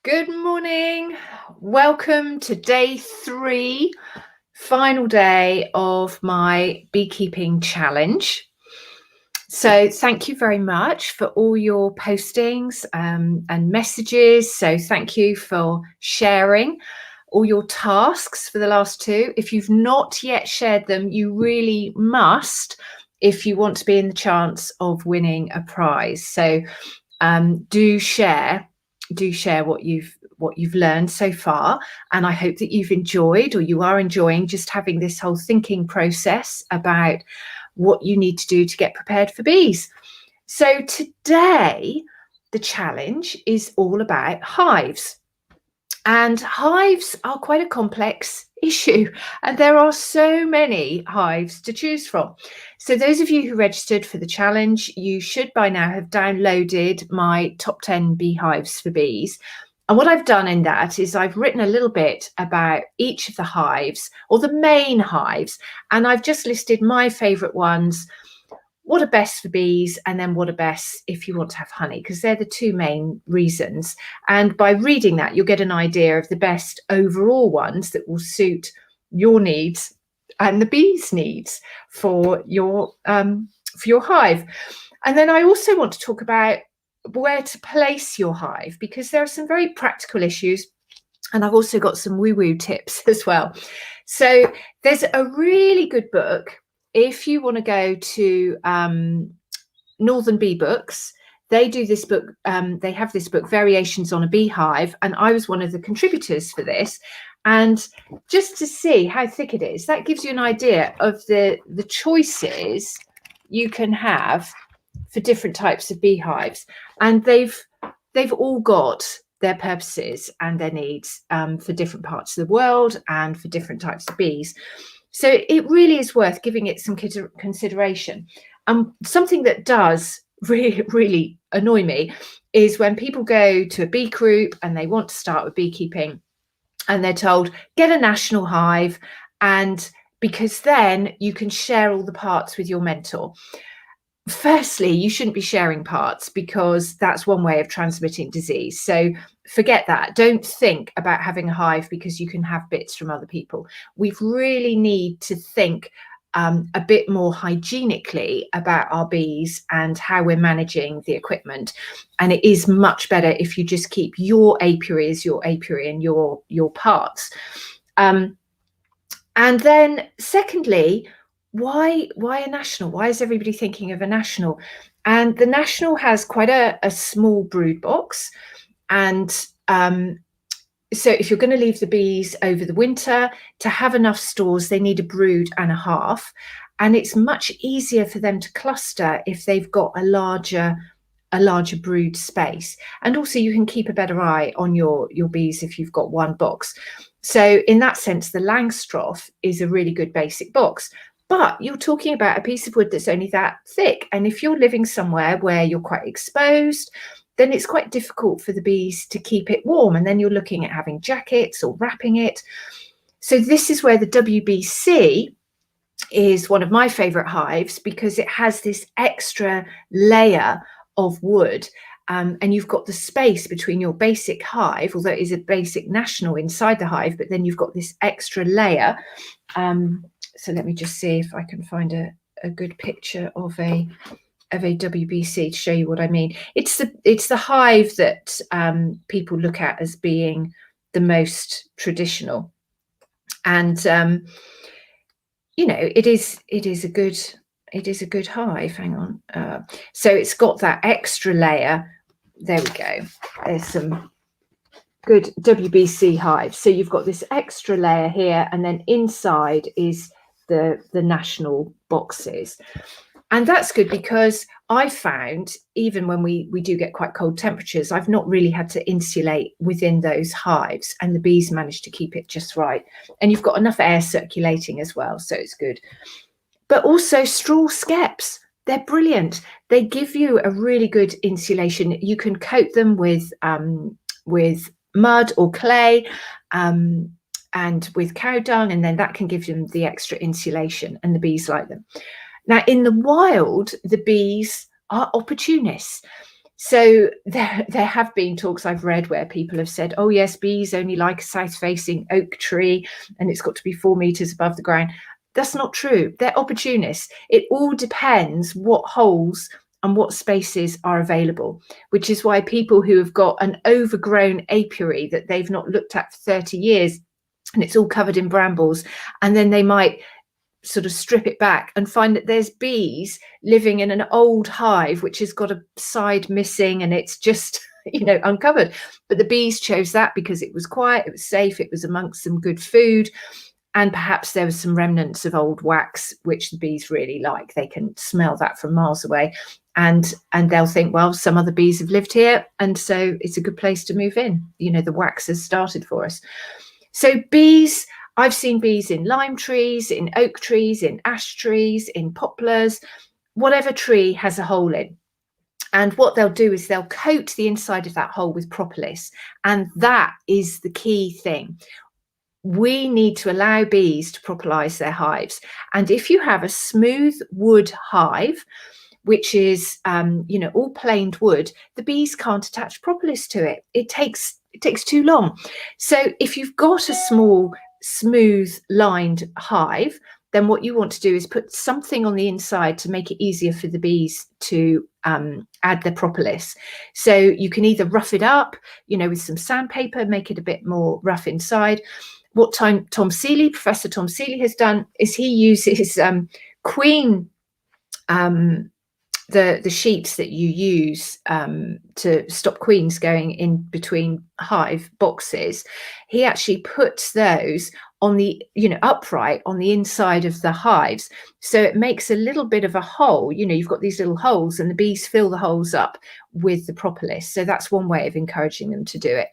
Good morning. Welcome to day 3, final day of my beekeeping challenge. So thank you very much for all your postings and messages. So thank you for sharing all your tasks for the last 2. If you've not yet shared them, you really must if you want to be in the chance of winning a prize. So do share what you've learned so far, and I hope that you've enjoyed, or you are enjoying, just having this whole thinking process about what you need to do to get prepared for bees. So today the challenge is all about hives, and hives are quite a complex issue, and there are so many hives to choose from. So those of you who registered for the challenge, you should by now have downloaded my top 10 beehives for bees. And what I've done in that is I've written a little bit about each of the hives, or the main hives, and I've just listed my favorite ones, what are best for bees, and then what are best if you want to have honey, because they're the 2 main reasons. And by reading that, you'll get an idea of the best overall ones that will suit your needs and the bees' needs for your hive. And then I also want to talk about where to place your hive, because there are some very practical issues, and I've also got some woo-woo tips as well. So there's a really good book if you want to go to Northern Bee Books. They do this book, they have this book, Variations on a Beehive, and I was one of the contributors for this. And just to see how thick it is, that gives you an idea of the choices you can have for different types of beehives. And they've all got their purposes and their needs for different parts of the world and for different types of bees. So it really is worth giving it some consideration. Something that does really annoy me is when people go to a bee group and they want to start with beekeeping, and they're told, get a national hive, and because then you can share all the parts with your mentor. Firstly, you shouldn't be sharing parts, because that's one way of transmitting disease. So forget that. Don't think about having a hive because you can have bits from other people. We really need to think a bit more hygienically about our bees and how we're managing the equipment. And it is much better if you just keep your apiary as your apiary and your parts. And then secondly, why a national? Why is everybody thinking of a national? And the national has quite a small brood box. And so if you're going to leave the bees over the winter, to have enough stores, they need a brood and a half. And it's much easier for them to cluster if they've got a larger brood space. And also you can keep a better eye on your bees if you've got one box. So in that sense, the Langstroth is a really good basic box. But you're talking about a piece of wood that's only that thick. And if you're living somewhere where you're quite exposed, then it's quite difficult for the bees to keep it warm. And then you're looking at having jackets or wrapping it. So this is where the WBC is one of my favorite hives, because it has this extra layer of wood. And you've got the space between your basic hive, although it is a basic national inside the hive, but then you've got this extra layer. So let me just see if I can find a good picture of a WBC to show you what I mean. It's the hive that people look at as being the most traditional, and you know, it is a good hive. Hang on. So it's got that extra layer. There we go. There's some good WBC hives. So you've got this extra layer here, and then inside is the national boxes. And that's good, because I found even when we do get quite cold temperatures, I've not really had to insulate within those hives, and the bees manage to keep it just right. And you've got enough air circulating as well, so it's good. But also straw skeps, they're brilliant. They give you a really good insulation. You can coat them with mud or clay and with cow dung, and then that can give them the extra insulation, and the bees like them. Now, in the wild, the bees are opportunists. So there have been talks I've read where people have said, oh yes, bees only like a south-facing oak tree and it's got to be 4 meters above the ground. That's not true. They're opportunists. It all depends what holes and what spaces are available, which is why people who have got an overgrown apiary that they've not looked at for 30 years and it's all covered in brambles, and then they might sort of strip it back and find that there's bees living in an old hive which has got a side missing and it's just uncovered. But the bees chose that because it was quiet, it was safe, it was amongst some good food, and perhaps there was some remnants of old wax which the bees really like. They can smell that from miles away, and they'll think, well, some other bees have lived here and so it's a good place to move in. The wax has started for us. So bees, I've seen bees in lime trees, in oak trees, in ash trees, in poplars, whatever tree has a hole in. And what they'll do is they'll coat the inside of that hole with propolis. And that is the key thing. We need to allow bees to propolize their hives. And if you have a smooth wood hive, which is, all planed wood, the bees can't attach propolis to it. It takes too long. So if you've got a small, smooth lined hive, then what you want to do is put something on the inside to make it easier for the bees to add their propolis. So you can either rough it up, with some sandpaper, make it a bit more rough inside. What Professor Tom Seeley has done is he uses queen, the sheets that you use to stop queens going in between hive boxes. He actually puts those on the upright on the inside of the hives, so it makes a little bit of a hole. You've got these little holes and the bees fill the holes up with the propolis. So that's one way of encouraging them to do it.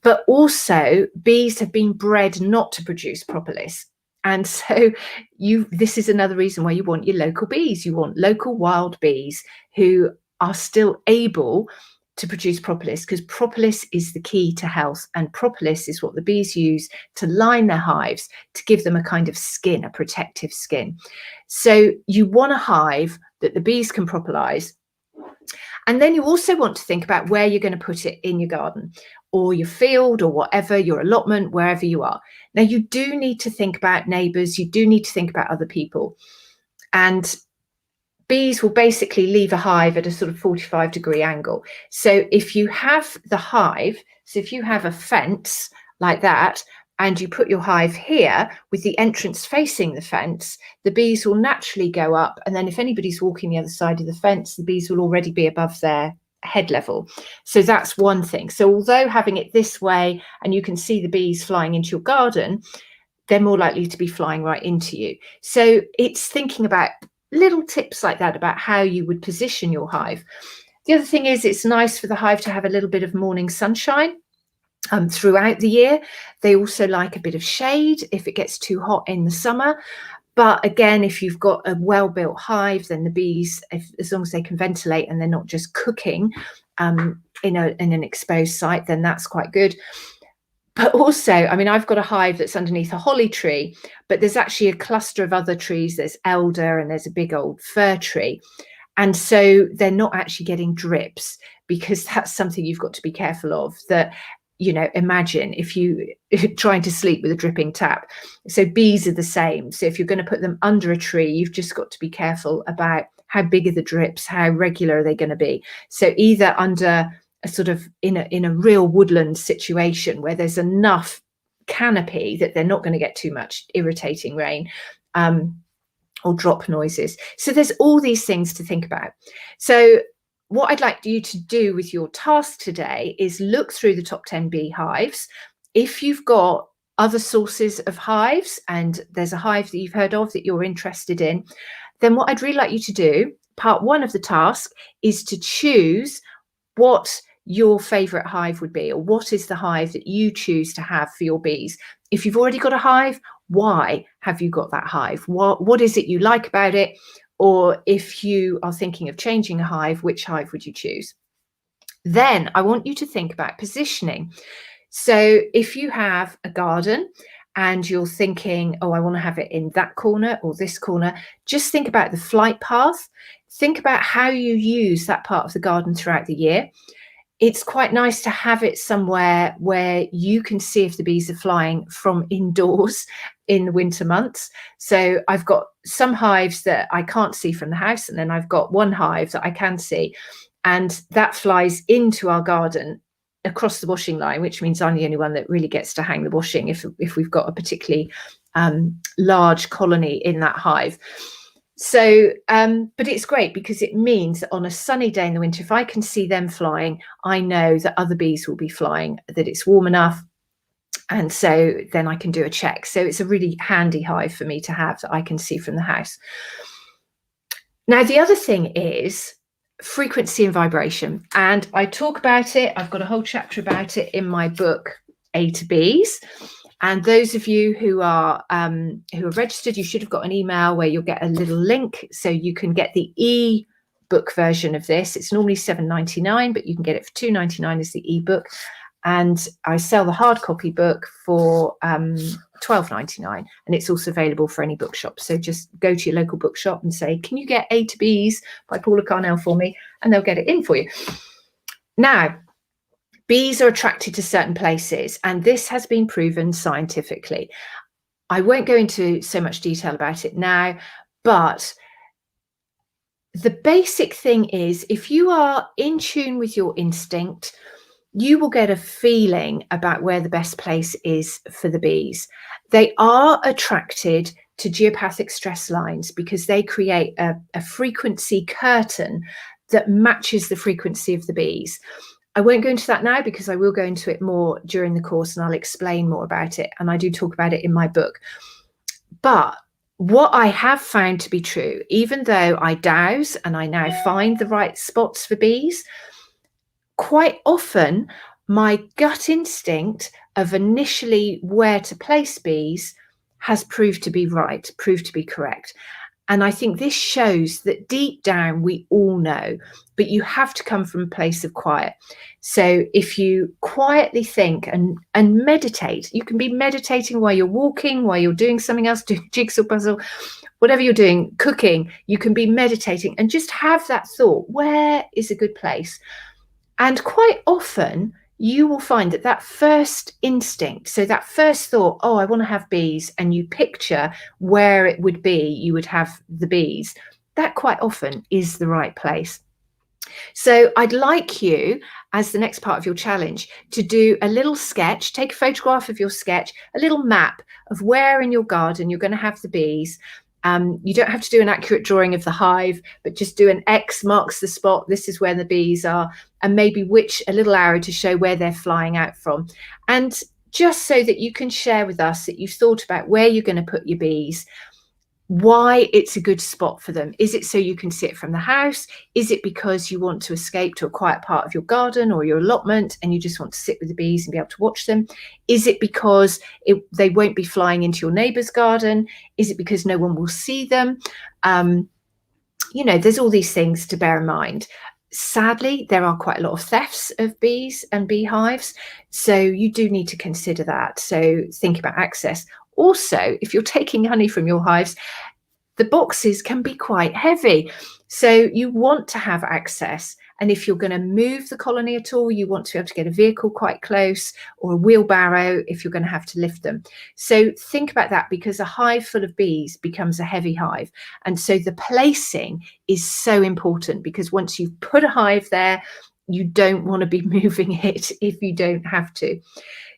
But also bees have been bred not to produce propolis. And so this is another reason why you want your local bees. You want local wild bees who are still able to produce propolis, because propolis is the key to health. And propolis is what the bees use to line their hives, to give them a kind of skin, a protective skin. So you want a hive that the bees can propolize. And then you also want to think about where you're going to put it in your garden or your field or whatever, your allotment, wherever you are. Now, you do need to think about neighbours. You do need to think about other people. And bees will basically leave a hive at a sort of 45-degree angle. So if you have the hive, so if you have a fence like that, and you put your hive here with the entrance facing the fence, the bees will naturally go up. And then if anybody's walking the other side of the fence, the bees will already be above their head level. So that's one thing. So although having it this way and you can see the bees flying into your garden, they're more likely to be flying right into you. So it's thinking about little tips like that about how you would position your hive. The other thing is it's nice for the hive to have a little bit of morning sunshine throughout the year. They also like a bit of shade if it gets too hot in the summer. But again, if you've got a well-built hive, then the bees, as long as they can ventilate and they're not just cooking in an exposed site, then that's quite good. But also, I've got a hive that's underneath a holly tree, but there's actually a cluster of other trees. There's elder and there's a big old fir tree. And so they're not actually getting drips, because that's something you've got to be careful of. That, imagine if you trying to sleep with a dripping tap. So bees are the same. So if you're going to put them under a tree, you've just got to be careful about how big are the drips, how regular are they going to be. So either under a sort of in a real woodland situation where there's enough canopy that they're not going to get too much irritating rain or drop noises. So there's all these things to think about. So what I'd like you to do with your task today is look through the top 10 beehives. If you've got other sources of hives and there's a hive that you've heard of that you're interested in, then what I'd really like you to do, part one of the task, is to choose what your favorite hive would be, or what is the hive that you choose to have for your bees. If you've already got a hive, why have you got that hive? What is it you like about it? Or if you are thinking of changing a hive, which hive would you choose? Then I want you to think about positioning. So if you have a garden and you're thinking, oh, I want to have it in that corner or this corner, just think about the flight path. Think about how you use that part of the garden throughout the year. It's quite nice to have it somewhere where you can see if the bees are flying from indoors in the winter months. So I've got some hives that I can't see from the house, and then I've got one hive that I can see, and that flies into our garden across the washing line, which means I'm the only one that really gets to hang the washing if we've got a particularly large colony in that hive. So, but it's great because it means that on a sunny day in the winter, if I can see them flying, I know that other bees will be flying, that it's warm enough. And so then I can do a check. So it's a really handy hive for me to have that I can see from the house. Now, the other thing is frequency and vibration. And I talk about it. I've got a whole chapter about it in my book, A to Bees. And those of you who are registered, you should have got an email where you'll get a little link so you can get the e-book version of this. It's normally $7.99, but you can get it for $2.99 as the ebook. And I sell the hard copy book for $12.99, and it's also available for any bookshop. So just go to your local bookshop and say, can you get A to Bees by Paula Carnell for me? And they'll get it in for you. Now, bees are attracted to certain places, and this has been proven scientifically. I won't go into so much detail about it now, but the basic thing is if you are in tune with your instinct, you will get a feeling about where the best place is for the bees. They are attracted to geopathic stress lines because they create a frequency curtain that matches the frequency of the bees. I won't go into that now because I will go into it more during the course and I'll explain more about it. And I do talk about it in my book. But what I have found to be true, even though I dowse and I now find the right spots for bees, quite often my gut instinct of initially where to place bees has proved to be right, proved to be correct. And I think this shows that deep down we all know, but you have to come from a place of quiet. So if you quietly think and meditate, you can be meditating while you're walking, while you're doing something else, doing jigsaw puzzle, whatever you're doing, cooking, you can be meditating and just have that thought, where is a good place? And quite often you will find that that first instinct, so that first thought, oh, I want to have bees, and you picture where it would be, you would have the bees, that quite often is the right place. So I'd like you, as the next part of your challenge, to do a little sketch, take a photograph of your sketch, a little map of where in your garden you're going to have the bees. You don't have to do an accurate drawing of the hive, but just do an X marks the spot. This is where the bees are, and maybe a little arrow to show where they're flying out from. And just so that you can share with us that you've thought about where you're going to put your bees, why it's a good spot for them. Is it so you can see it from the house? Is it because you want to escape to a quiet part of your garden or your allotment and you just want to sit with the bees and be able to watch them? Is it because they won't be flying into your neighbour's garden? Is it because no one will see them? There's all these things to bear in mind. Sadly, there are quite a lot of thefts of bees and beehives, so you do need to consider that. So think about access. Also, if you're taking honey from your hives, the boxes can be quite heavy. So you want to have access. And if you're going to move the colony at all, you want to be able to get a vehicle quite close, or a wheelbarrow if you're going to have to lift them. So think about that, because a hive full of bees becomes a heavy hive. And so the placing is so important, because once you've put a hive there, you don't want to be moving it if you don't have to.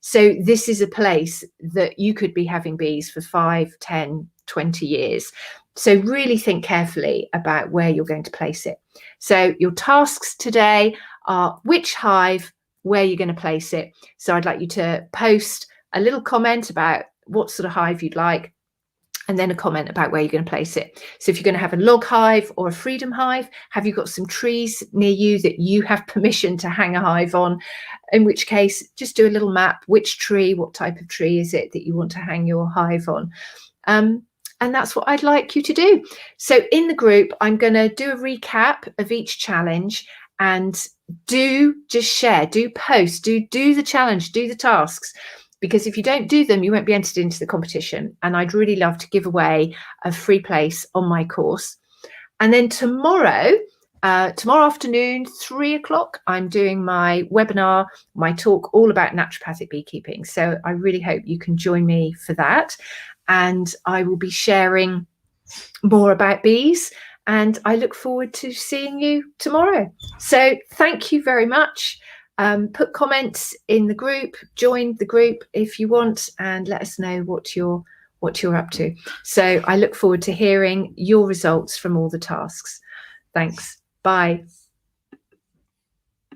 So this is a place that you could be having bees for 5, 10, 20 years. So really think carefully about where you're going to place it. So your tasks today are which hive, where you're going to place it. So I'd like you to post a little comment about what sort of hive you'd like, and then a comment about where you're going to place it. So if you're going to have a log hive or a freedom hive, have you got some trees near you that you have permission to hang a hive on? In which case, just do a little map, which tree, what type of tree is it that you want to hang your hive on? And that's what I'd like you to do. So in the group, I'm going to do a recap of each challenge, and do just share, do post, do the challenge, do the tasks. because if you don't do them, you won't be entered into the competition. And I'd really love to give away a free place on my course. And then tomorrow afternoon, 3 o'clock, I'm doing my webinar, my talk all about naturopathic beekeeping. So I really hope you can join me for that. And I will be sharing more about bees, and I look forward to seeing you tomorrow. So thank you very much. Put comments in the group, join the group if you want, and let us know what you're up to. So I look forward to hearing your results from all the tasks. Thanks. Bye.